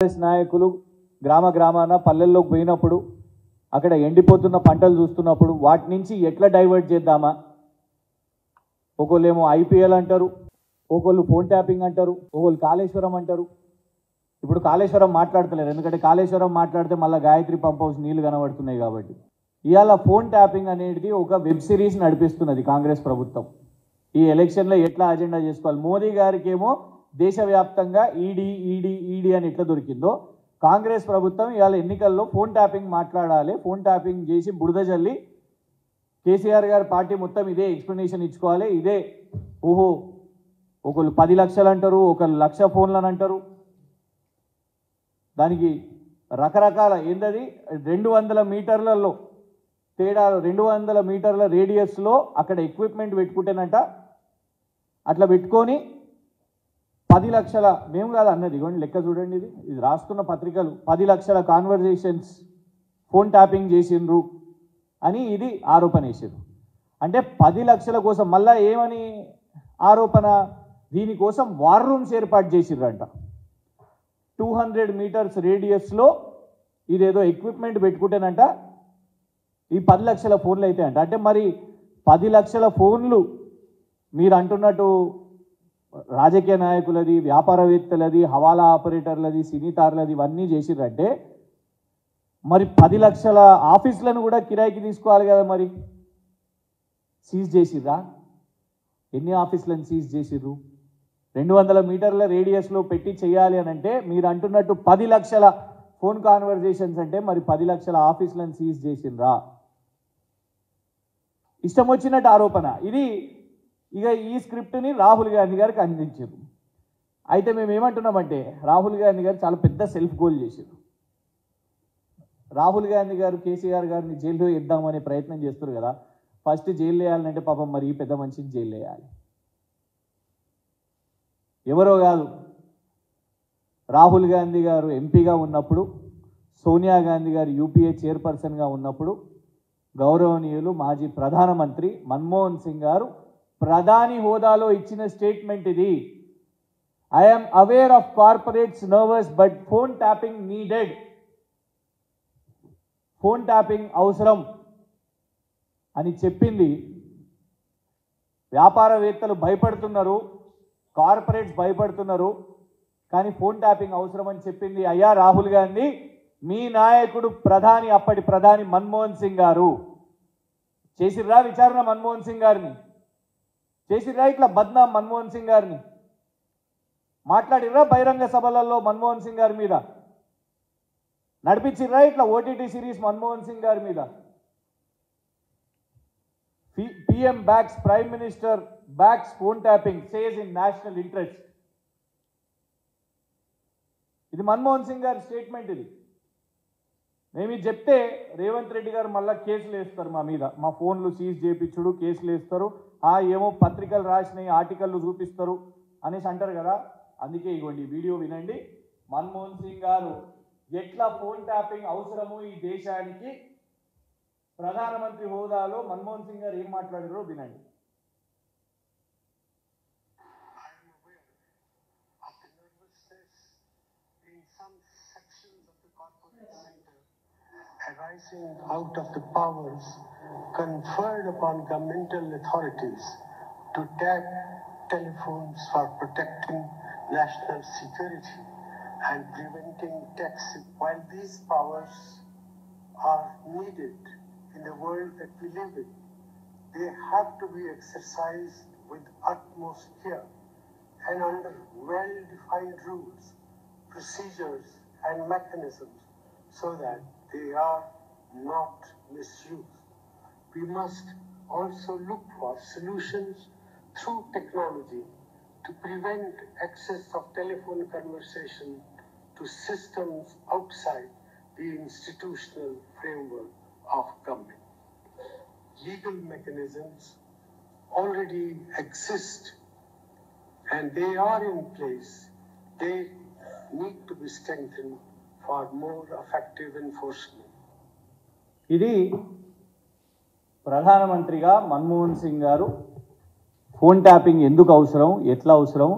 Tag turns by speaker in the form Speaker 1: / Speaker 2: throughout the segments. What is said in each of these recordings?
Speaker 1: కాంగ్రెస్ నాయకులు గ్రామాన పల్లెల్లోకి పోయినప్పుడు అక్కడ ఎండిపోతున్న పంటలు చూస్తున్నప్పుడు వాటి నుంచి ఎట్లా డైవర్ట్ చేద్దామా, ఒకళ్ళేమో ఐపీఎల్ అంటారు, ఒకళ్ళు ఫోన్ ట్యాపింగ్ అంటారు, ఒకళ్ళు కాళేశ్వరం అంటారు. ఇప్పుడు కాళేశ్వరం మాట్లాడతలేరు, ఎందుకంటే కాళేశ్వరం మాట్లాడితే మళ్ళీ గాయత్రి పంప్ హౌస్ నీళ్లు కనబడుతున్నాయి కాబట్టి. ఇవాళ ఫోన్ ట్యాపింగ్ అనేది ఒక వెబ్ సిరీస్ నడిపిస్తున్నది కాంగ్రెస్ ప్రభుత్వం. ఈ ఎలక్షన్లో ఎట్లా అజెండా చేసుకోవాలి. మోదీ గారికి ఏమో దేశవ్యాప్తంగా ఈడీ అని ఎట్లా దొరికిందో, కాంగ్రెస్ ప్రభుత్వం ఇవాళ ఎన్నికల్లో ఫోన్ ట్యాపింగ్ మాట్లాడాలి, ఫోన్ ట్యాపింగ్ చేసి బురద జల్లి కేసీఆర్ గారి పార్టీ మొత్తం ఇదే ఎక్స్ప్లెనేషన్ ఇచ్చుకోవాలి. ఇదే ఓహో ఒకళ్ళు 10 లక్షలు అంటారు, ఒకళ్ళు 1,00,000 ఫోన్లు అని అంటారు. దానికి రకరకాల ఏంటది 200 మీటర్లలో తేడా, 200 మీటర్ల రేడియస్లో అక్కడ ఎక్విప్మెంట్ పెట్టుకుంటేనంట, అట్లా పెట్టుకొని 10 లక్షల, మేము కాదు అన్నది, ఇవ్వండి లెక్క చూడండి, ఇది రాస్తున్న పత్రికలు, 10 లక్షల కాన్వర్జేషన్స్ ఫోన్ ట్యాపింగ్ చేసిండ్రు అని ఇది ఆరోపణ వేసారు. అంటే 10 లక్షల కోసం మళ్ళీ ఏమని ఆరోపణ, దీనికోసం వార్ రూమ్స్ ఏర్పాటు చేసిర్రంట. 200 మీటర్స్ రేడియస్లో ఇదేదో ఎక్విప్మెంట్ పెట్టుకుంటేనంట ఈ 10 లక్షల ఫోన్లు అయితే అంట. అంటే మరి 10 లక్షల ఫోన్లు మీరు అంటున్నట్టు రాజకీయ నాయకులది, వ్యాపారవేత్తలది, హవాలా ఆపరేటర్లది, సినీతారులది ఇవన్నీ చేసిర్రంటే మరి 10 లక్షల ఆఫీసులను కూడా కిరాయికి తీసుకోవాలి కదా. మరి సీజ్ చేసిర్రా? ఎన్ని ఆఫీసులను సీజ్ చేసిర్రు? 200 మీటర్ల రేడియస్లో పెట్టి చేయాలి అని అంటే మీరు అంటున్నట్టు 10 లక్షల ఫోన్ కాన్వర్జేషన్స్ అంటే మరి 10 లక్షల ఆఫీసులను సీజ్ చేసిండ్రా? ఇష్టం వచ్చినట్టు ఆరోపణ ఇది. ఇక ఈ స్క్రిప్ట్ని రాహుల్ గాంధీ గారికి అందించారు. అయితే మేము ఏమంటున్నామంటే రాహుల్ గాంధీ గారు చాలా పెద్ద సెల్ఫ్ గోల్ చేశారు. రాహుల్ గాంధీ గారు కేసీఆర్ గారిని జైల్లో వేద్దామనే ప్రయత్నం చేస్తారు కదా. ఫస్ట్ జైలు వేయాలంటే పాపం మరి ఈ పెద్ద మనిషిని జైలు వేయాలి. ఎవరో కాదు, రాహుల్ గాంధీ గారు ఎంపీగా ఉన్నప్పుడు, సోనియా గాంధీ గారు యూపీఏ చైర్పర్సన్గా ఉన్నప్పుడు గౌరవనీయులు మాజీ ప్రధానమంత్రి మన్మోహన్ సింగ్ గారు ప్రధాని హోదాలో ఇచ్చిన స్టేట్మెంట్ ఇది. I'm aware of corporates nervous but phone tapping needed. Phone tapping అవసరం అని చెప్పింది. వ్యాపారవేత్తలు భయపడుతున్నారు, కార్పొరేట్స్ భయపడుతున్నారు, కానీ ఫోన్ ట్యాపింగ్ అవసరం అని చెప్పింది అయ్యా రాహుల్ గాంధీ మీ నాయకుడు ప్రధాని, అప్పటి ప్రధాని మన్మోహన్ సింగ్ గారు. చేసిర్రా విచారణ మన్మోహన్ సింగ్ గారిని? చేసిర్రా ఇట్లా బద్నాం మన్మోహన్ సింగ్ గారిని? మాట్లాడిర్రా బహిరంగ సభలలో మన్మోహన్ సింగ్ గారి మీద? నడిపించిర్రా ఇట్లా ఓటీటీ సిరీస్ మన్మోహన్ సింగ్ గారి మీద? PM backs Prime Minister backs phone tapping, says in national interest. ఇది మన్మోహన్ సింగ్ గారి స్టేట్మెంట్. ఇది మేము ఇది చెప్తే రేవంత్ రెడ్డి గారు మళ్ళీ కేసులు వేస్తారు మా మీద, మా ఫోన్లు సీజ్ చేయించుడు కేసులు వేస్తారు, ఏమో పత్రికలు రాసినాయి ఆర్టికల్లు చూపిస్తారు అనేసి అంటారు కదా. అందుకే ఇగోండి వీడియో వినండి. మన్మోహన్ సింగ్ గారు ఎట్లా ఫోన్ ట్యాపింగ్ అవసరమో ఈ దేశానికి ప్రధానమంత్రి హోదాలో మన్మోహన్ సింగ్ గారు ఏం మాట్లాడారో వినండి.
Speaker 2: Arising out of the powers conferred upon governmental authorities to tap telephones for protecting national security and preventing taxing. While these powers are needed in the world that we live in, they have to be exercised with utmost care and under well-defined rules, procedures and mechanisms so that they are not misused. We must also look for solutions through technology to prevent access of telephone conversation to systems outside the institutional framework of government. Legal mechanisms already exist and they are in place. They need to be strengthened for more effective enforcement.
Speaker 1: ఇది ప్రధానమంత్రిగా మన్మోహన్ సింగ్ గారు phone tapping ఎందుకు అవసరం, ఎట్లా అవసరం,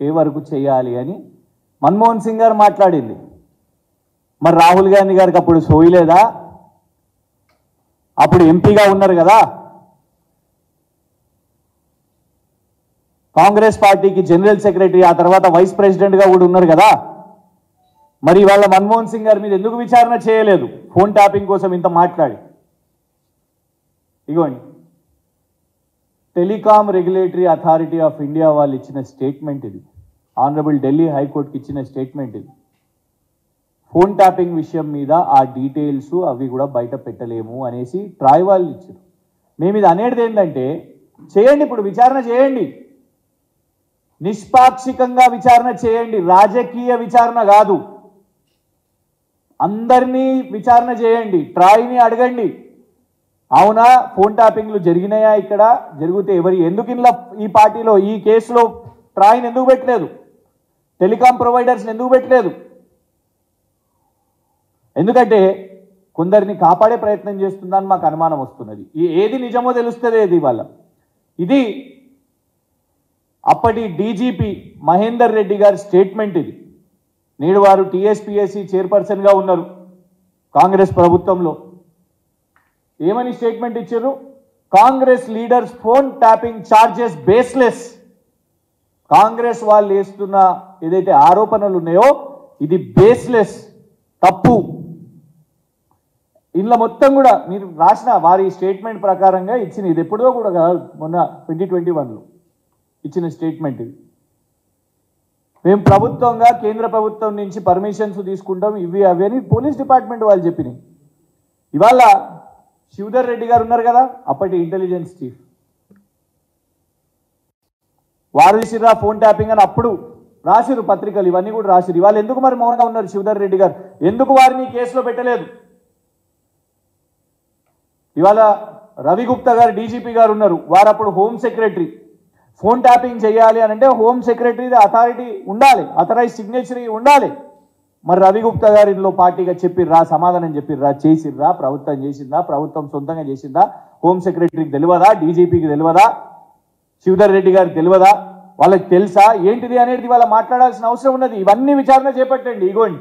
Speaker 1: ఏ వరకు చేయాలి అని మన్మోహన్ సింగ్ గారు మాట్లాడింది. మరి రాహుల్ గాంధీ గారికి అప్పుడు సోయలేదా? అప్పుడు ఎంపీగా ఉన్నారు కదా, కాంగ్రెస్ పార్టీకి జనరల్ సెక్రటరీ, ఆ తర్వాత వైస్ ప్రెసిడెంట్గా కూడా ఉన్నారు కదా. మరి వాళ్ళ మన్మోహన్ సింగ్ గారి మీద ఎందుకు విచారణ చేయలేదు? ఫోన్ ట్యాపింగ్ కోసం ఇంత మాట్లాడి. ఇగోండి, telecom regulatory authority of India వాళ్ళు ఇచ్చిన స్టేట్మెంట్ ఇది. ఆనరబుల్ ఢిల్లీ హైకోర్టుకి ఇచ్చిన స్టేట్మెంట్ ఇది. ఫోన్ ట్యాపింగ్ విషయం మీద ఆ డీటెయిల్స్ అవి కూడా బయట పెట్టలేము అనేసి ట్రాయ్ వాళ్ళు ఇచ్చారు. మేము ఇది అనేది ఏంటంటే, చేయండి, ఇప్పుడు విచారణ చేయండి, నిష్పాక్షికంగా విచారణ చేయండి, రాజకీయ విచారణ కాదు. అందరినీ విచారణ చేయండి, ట్రాయ్ని అడగండి, అవునా ఫోన్ ట్యాపింగ్లు జరిగినాయా, ఇక్కడ జరిగితే ఎందుకు ఇలా ఈ పార్టీలో ఈ కేసులో ట్రాయ్ని ఎందుకు పెట్టలేదు, టెలికాం ప్రొవైడర్స్ని ఎందుకు పెట్టలేదు? ఎందుకంటే కొందరిని కాపాడే ప్రయత్నం చేస్తుందని మాకు అనుమానం వస్తున్నది. ఏది నిజమో తెలుస్తుంది ఏది వాళ్ళ. ఇది అప్పటి డీజీపీ మహేందర్ రెడ్డి గారి స్టేట్మెంట్ ఇది. నేడు వారు టీఎస్పీఎస్సీ చైర్పర్సన్గా ఉన్నారు కాంగ్రెస్ ప్రభుత్వంలో. ఏమని స్టేట్మెంట్ ఇచ్చారు? Congress leaders phone tapping charges baseless. Congress వాళ్ళు వేస్తున్న ఏదైతే ఆరోపణలు ఉన్నాయో ఇది బేస్లెస్, తప్పు. ఇందులో మొత్తం కూడా మీరు రాసిన వారి స్టేట్మెంట్ ప్రకారంగా ఇచ్చిన, ఇది ఎప్పుడో కూడా కాదు, మొన్న 2021లో ఇచ్చిన స్టేట్మెంట్ ఇది. మేము ప్రభుత్వంగా కేంద్ర ప్రభుత్వం నుంచి పర్మిషన్స్ తీసుకుంటాం, ఇవి అవి అని పోలీస్ డిపార్ట్మెంట్ వాళ్ళు చెప్పినాయి. ఇవాళ శివధర్ రెడ్డి గారు ఉన్నారు కదా, అప్పటి ఇంటెలిజెన్స్ చీఫ్, వారు చేసిర్రా ఫోన్ ట్యాపింగ్ అని అప్పుడు రాసిరు పత్రికలు, ఇవన్నీ కూడా రాసిరు. ఇవాళ ఎందుకు మరి మౌనంగా ఉన్నారు శివధర్ రెడ్డి గారు? ఎందుకు వారిని కేసులో పెట్టలేదు? ఇవాళ రవి గుప్తా గారు డీజీపీ గారు ఉన్నారు, వారు అప్పుడు హోమ్ సెక్రటరీ. ఫోన్ ట్యాపింగ్ చేయాలి అని అంటే హోమ్ సెక్రటరీ అథారిటీ ఉండాలి, అథరైజ్ సిగ్నేచరీ ఉండాలి. మరి రవి గుప్తా గారు ఇందులో పార్టీగా చెప్పిర్రా, సమాధానం చెప్పిర్రా, చేసిర్రా, ప్రభుత్వం చేసిందా, ప్రభుత్వం సొంతంగా చేసిందా, హోమ్ సెక్రటరీకి తెలియదా, డీజీపీకి తెలియదా, శివధర్ రెడ్డి గారికి తెలియదా, వాళ్ళకి తెలుసా ఏంటిది అనేది వాళ్ళ మాట్లాడాల్సిన అవసరం ఉన్నది. ఇవన్నీ విచారణ చేపట్టండి. ఇగోండి,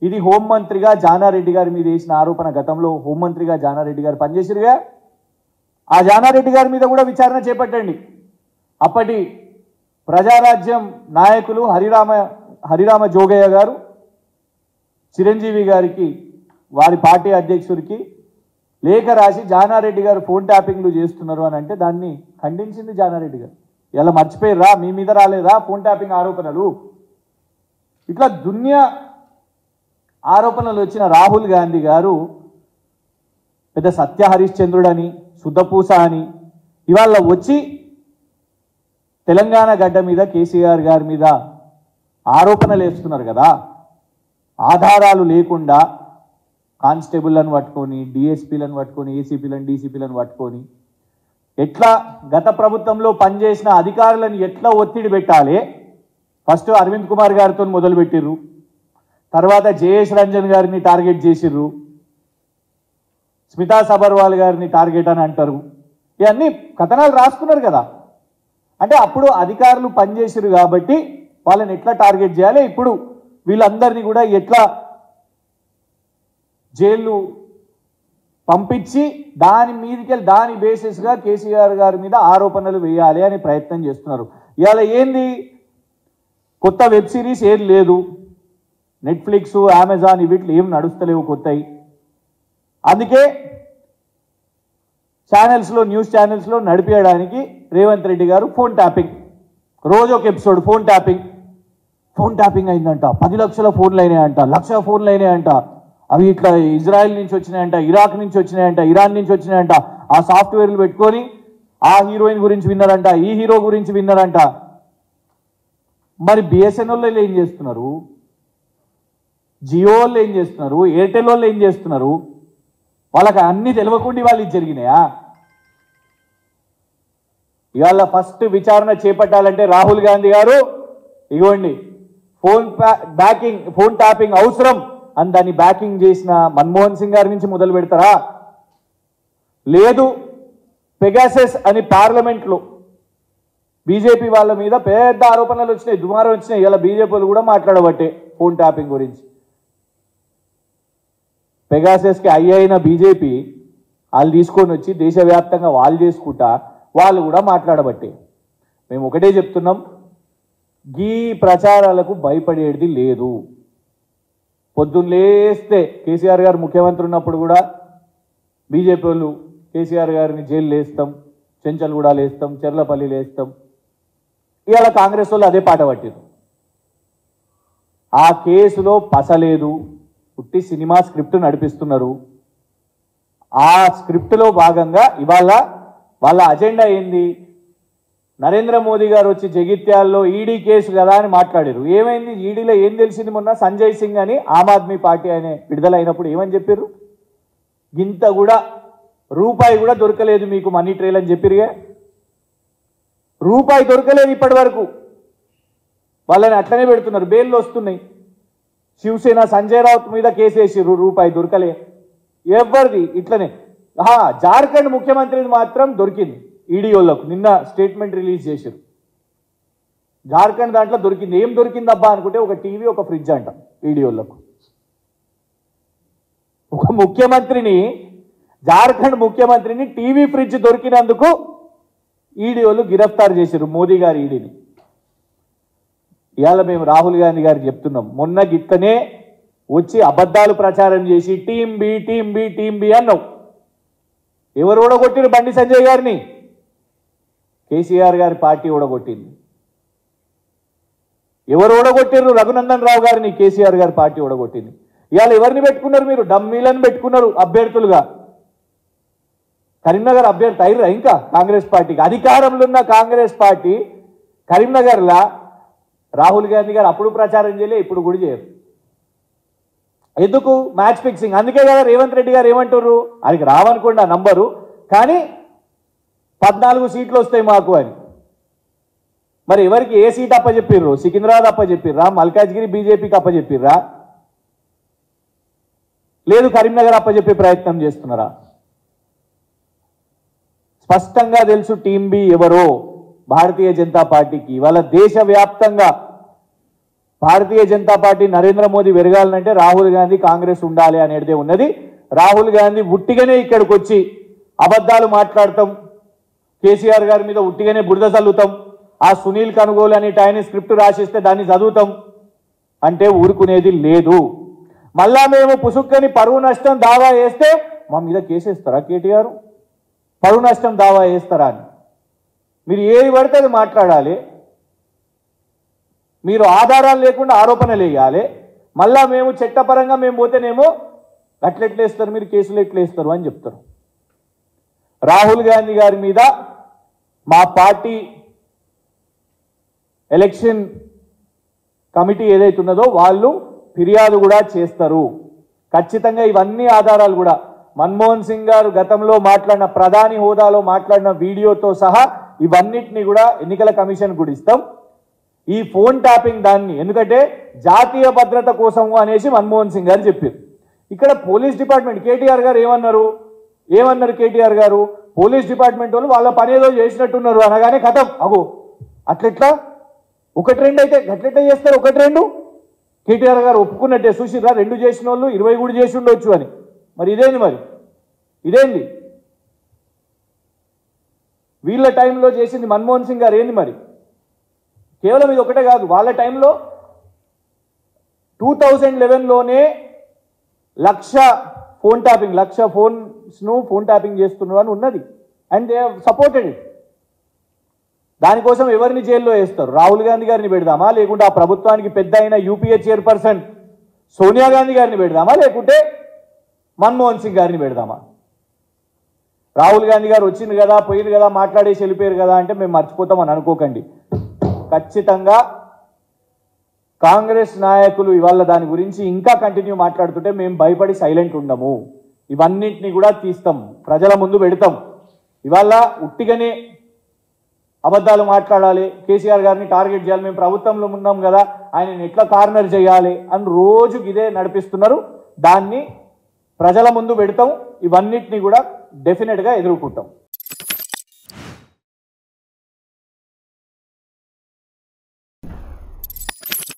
Speaker 1: ఇది హోంమంత్రిగా జానారెడ్డి గారి మీద వేసిన ఆరోపణ. గతంలో హోంమంత్రిగా జానారెడ్డి గారు పనిచేసిరుగా, ఆ జానారెడ్డి గారి మీద కూడా విచారణ చేపట్టండి. అప్పటి ప్రజారాజ్యం నాయకులు హరిరామ జోగయ్య గారు చిరంజీవి గారికి, వారి పార్టీ అధ్యక్షుడికి లేఖ రాసి జానారెడ్డి గారు ఫోన్ ట్యాపింగ్లు చేస్తున్నారు అని అంటే దాన్ని ఖండించింది జానారెడ్డి గారు. ఇలా మర్చిపోయిర్రా, మీ మీద రాలేదా ఫోన్ ట్యాపింగ్ ఆరోపణలు? ఇట్లా దునియా ఆరోపణలు వచ్చిన రాహుల్ గాంధీ గారు పెద్ద సత్య హరిశ్చంద్రుడని, శుద్ధపూస అని ఇవాళ వచ్చి తెలంగాణ గడ్డ మీద కేసీఆర్ గారి మీద ఆరోపణలు వేస్తున్నారు కదా. ఆధారాలు లేకుండా కానిస్టేబుల్లను పట్టుకొని, డిఎస్పీలను పట్టుకొని, ఏసీపీలను, డీసీపీలను పట్టుకొని ఎట్లా గత ప్రభుత్వంలో పనిచేసిన అధికారులను ఎట్లా ఒత్తిడి పెట్టాలి? ఫస్ట్ అరవింద్ కుమార్ గారితో మొదలుపెట్టిర్రు, తర్వాత జయేష్ రంజన్ గారిని టార్గెట్ చేసిర్రు, స్మితా సబర్వాల్ గారిని టార్గెట్ అని అంటారు. ఇవన్నీ కథనాలు రాసుకున్నారు కదా. అంటే అప్పుడు అధికారులు పనిచేసిరు కాబట్టి వాళ్ళని ఎట్లా టార్గెట్ చేయాలి, ఇప్పుడు వీళ్ళందరినీ కూడా ఎట్లా జైలు పంపించి దాని మీదకి దాని బేసిస్గా కేసీఆర్ గారి మీద ఆరోపణలు వేయాలి అని ప్రయత్నం చేస్తున్నారు. ఇవాళ ఏంది, కొత్త వెబ్ సిరీస్ ఏది లేదు, నెట్ఫ్లిక్స్, అమెజాన్ వీటిలో ఏం నడుస్తలేవు కొత్తవి. అందుకే ఛానల్స్లో, న్యూస్ ఛానల్స్లో నడిపేయడానికి రేవంత్ రెడ్డి గారు ఫోన్ ట్యాపింగ్, రోజు ఒక ఎపిసోడ్ ఫోన్ ట్యాపింగ్ అయిందంట, 10 లక్షల ఫోన్లు అయినాయంట, 1 లక్ష ఫోన్లు అయినాయంట, అవి ఇట్లా ఇజ్రాయెల్ నుంచి వచ్చినాయంట, ఇరాక్ నుంచి వచ్చినాయంట, ఇరాన్ నుంచి వచ్చినాయంట. ఆ సాఫ్ట్వేర్లు పెట్టుకొని ఆ హీరోయిన్ గురించి విన్నారంట, ఈ హీరో గురించి విన్నారంట. మరి బిఎస్ఎన్ఎల్ వాళ్ళు ఏం చేస్తున్నారు, జియో వాళ్ళు ఏం చేస్తున్నారు, ఎయిర్టెల్ వాళ్ళు ఏం చేస్తున్నారు? వాళ్ళకి అన్ని తెలియకుండా వాళ్ళు ఇది జరిగినాయా? ఇవాళ ఫస్ట్ విచారణ చేపట్టాలంటే రాహుల్ గాంధీ గారు ఇగోండి, ఫోన్ ట్యాపింగ్ అవసరం అని దాన్ని బ్యాకింగ్ చేసిన మన్మోహన్ సింగ్ గారి నుంచి మొదలు పెడతారా? లేదు పెగాసస్ అని పార్లమెంట్లో బీజేపీ వాళ్ళ మీద పెద్ద ఆరోపణలు వచ్చినాయి, దుమారం వచ్చినాయి. ఇలా బీజేపీ వాళ్ళు కూడా మాట్లాడబట్టే ఫోన్ ట్యాపింగ్ గురించి. పెగాసస్కి అయిన బీజేపీ వాళ్ళు తీసుకొని వచ్చి దేశవ్యాప్తంగా వాళ్ళు చేసుకుంటా వాళ్ళు కూడా మాట్లాడబట్టే. మేము ఒకటే చెప్తున్నాం, ఈ ప్రచారాలకు భయపడేది లేదు. పొద్దున్న లేస్తే కేసీఆర్ గారు ముఖ్యమంత్రి ఉన్నప్పుడు కూడా బీజేపీ వాళ్ళు కేసీఆర్ గారిని జైలు వేస్తాం, చెంచల్గూడ వేస్తాం, చెర్లపల్లి వేస్తాం. ఇవాళ కాంగ్రెస్ వాళ్ళు అదే పాట పట్టారు. ఆ కేసులో పసలేదు, పుట్టి సినిమా స్క్రిప్ట్ నడిపిస్తున్నారు. ఆ స్క్రిప్ట్లో భాగంగా ఇవాళ వాళ్ళ అజెండా ఏంది? నరేంద్ర మోదీ గారు వచ్చి జగిత్యాల్లో ఈడీ కేసు కదా అని మాట్లాడారు. ఏమైంది? ఈడీలో ఏం తెలిసింది? మొన్న సంజయ్ సింగ్ అని ఆమ్ ఆద్మీ పార్టీ ఆయన విడుదలైనప్పుడు ఏమని చెప్పారు? గింత కూడా రూపాయి కూడా దొరకలేదు మీకు మనీ ట్రైల్ అని చెప్పిరుగా. రూపాయి దొరకలేదు ఇప్పటి వరకు. వాళ్ళని అట్లనే పెడుతున్నారు, బెయిల్ వస్తున్నాయి. శివసేన సంజయ్ రావుత్ మీద కేసు వేసిర్రు, రూపాయి దొరకలే. ఎవరిది ఇట్లనే. జార్ఖండ్ ముఖ్యమంత్రిది మాత్రం దొరికింది ఈడీ వాళ్ళకు. నిన్న స్టేట్మెంట్ రిలీజ్ చేశారు. జార్ఖండ్ దాంట్లో దొరికింది. ఏం దొరికింది అబ్బా అనుకుంటే ఒక టీవీ, ఒక ఫ్రిడ్జ్ అంట ఈడీ వాళ్ళకు. ఒక ముఖ్యమంత్రిని, జార్ఖండ్ ముఖ్యమంత్రిని టీవీ, ఫ్రిడ్జ్ దొరికినందుకు ఈడీ వాళ్ళు గిరఫ్తారు చేశారు, మోదీ గారి ఈడీని. ఇవాళ మేము రాహుల్ గాంధీ గారికి చెప్తున్నాం, మొన్న గిట్టనే వచ్చి అబద్ధాలు ప్రచారం చేసి టీం బి అన్నావు. ఎవరు ఓడగొట్టిరు బండి సంజయ్ గారిని? కేసీఆర్ గారి పార్టీ ఓడగొట్టింది. ఎవరు ఓడగొట్టిరు? రఘునందన్ రావు గారిని కేసీఆర్ గారి పార్టీ ఓడగొట్టింది. ఇవాళ ఎవరిని పెట్టుకున్నారు మీరు? డమ్మీలను పెట్టుకున్నారు అభ్యర్థులుగా. కరీంనగర్ అభ్యర్థి అయిర్రా ఇంకా కాంగ్రెస్ పార్టీకి? అధికారంలో ఉన్న కాంగ్రెస్ పార్టీ కరీంనగర్లా రాహుల్ గాంధీ గారు అప్పుడు ప్రచారం చేయలే, ఇప్పుడు కూడా చేయరు. ఎందుకు? Match fixing. అందుకే కదా రేవంత్ రెడ్డి గారు ఏమంటారు, ఆయనకి రావనుకోండి ఆ నంబరు, కానీ 14 సీట్లు వస్తాయి మాకు అని. మరి ఎవరికి ఏ సీట్ అప్పచెప్పిర్రు? సికింద్రాబాద్ అప్పచెప్పిర్రా? మల్కాజ్గిరి బీజేపీకి అప్పచెప్పిర్రా? లేదు కరీంనగర్ అప్పచెప్పే ప్రయత్నం చేస్తున్నారా? స్పష్టంగా తెలుసు టీం బి ఎవరో భారతీయ జనతా పార్టీకి. వాళ్ళ దేశవ్యాప్తంగా భారతీయ జనతా పార్టీ నరేంద్ర మోదీ పెరగాలంటే రాహుల్ గాంధీ కాంగ్రెస్ ఉండాలి అనేదే ఉన్నది. రాహుల్ గాంధీ ఉట్టిగానే ఇక్కడికి వచ్చి అబద్ధాలు మాట్లాడతాం, కేసీఆర్ గారి మీద ఉట్టిగానే బురద చల్లుతాం, ఆ సునీల్ కనుగోలు అని ఆయన స్క్రిప్ట్ రాసిస్తే దాన్ని చదువుతాం అంటే ఊరుకునేది లేదు. మళ్ళా మేము పుసుక్కని పరువు నష్టం దావా వేస్తే మా మీద కేసేస్తారా కేటీఆర్? పరువు నష్టం దావా వేస్తారా అని మీరు ఏది పడితే అది మాట్లాడాలి, మీరు ఆధారాలు లేకుండా ఆరోపణలు వేయాలి. మళ్ళా మేము చట్టపరంగా మేము పోతేనేమో అట్లెట్లేస్తారు, మీరు కేసులు ఎట్లేస్తారు అని చెప్తారు. రాహుల్ గాంధీ గారి మీద మా పార్టీ ఎలక్షన్ కమిటీ ఏదైతే ఉన్నదో వాళ్ళు ఫిర్యాదు కూడా చేస్తారు ఖచ్చితంగా. ఇవన్నీ ఆధారాలు కూడా మన్మోహన్ సింగ్ గారు గతంలో మాట్లాడిన, ప్రధాని హోదాలో మాట్లాడిన వీడియోతో సహా ఇవన్నిటిని కూడా ఎన్నికల కమిషన్ కూడా ఇస్తాం. ఈ ఫోన్ ట్యాపింగ్ దాన్ని ఎందుకంటే జాతీయ భద్రత కోసం అనేసి మన్మోహన్ సింగ్ గారు చెప్పారు. ఇక్కడ పోలీస్ డిపార్ట్మెంట్ కేటీఆర్ గారు ఏమన్నారు కేటీఆర్ గారు, పోలీస్ డిపార్ట్మెంట్ వాళ్ళు వాళ్ళ పని ఏదో చేసినట్టున్నారు అనగానే కథం అగో అట్లెట్లా 1-2 అయితే గట్లెట్లా చేస్తారు 1-2 కేటీఆర్ గారు ఒప్పుకున్నట్టే చూసిరా 2 చేసిన వాళ్ళు 20 కూడా చేసి ఉండొచ్చు అని. మరి ఇదేంది వీళ్ళ టైంలో చేసింది మన్మోహన్ సింగ్ గారు ఏంది? మరి కేవలం ఇది ఒకటే కాదు, వాళ్ళ టైంలో 2011లోనే 1,00,000 ఫోన్ ట్యాపింగ్ 1,00,000 ఫోన్స్ను ఫోన్ ట్యాపింగ్ చేస్తున్నారు అని ఉన్నది. And they have supported it. దానికోసం ఎవరిని జైల్లో వేస్తారు? రాహుల్ గాంధీ గారిని పెడదామా, లేకుంటే ఆ ప్రభుత్వానికి పెద్ద అయిన యూపీఏ చైర్పర్సన్ సోనియా గాంధీ గారిని పెడదామా, లేకుంటే మన్మోహన్ సింగ్ గారిని పెడదామా? రాహుల్ గాంధీ గారు వచ్చింది కదా, పోయింది కదా, మాట్లాడేసి వెళ్ళిపోయారు కదా అంటే మేము మర్చిపోతామని అనుకోకండి. ఖచ్చితంగా కాంగ్రెస్ నాయకులు ఇవాళ దాని గురించి ఇంకా కంటిన్యూ మాట్లాడుతుంటే మేము భయపడి సైలెంట్ ఉండము. ఇవన్నింటినీ కూడా తీస్తాం, ప్రజల ముందు పెడతాం. ఇవాళ ఉట్టిగానే అబద్ధాలు మాట్లాడాలి, కేసీఆర్ గారిని టార్గెట్ చేయాలి, మేము ప్రభుత్వంలో ఉన్నాం కదా ఆయనని ఎట్లా కార్నర్ చేయాలి అని రోజుకి ఇదే నడిపిస్తున్నారు. దాన్ని ప్రజల ముందు పెడతాం. ఇవన్నిటినీ కూడా డెఫినెట్గా ఎదుర్కొంటాం.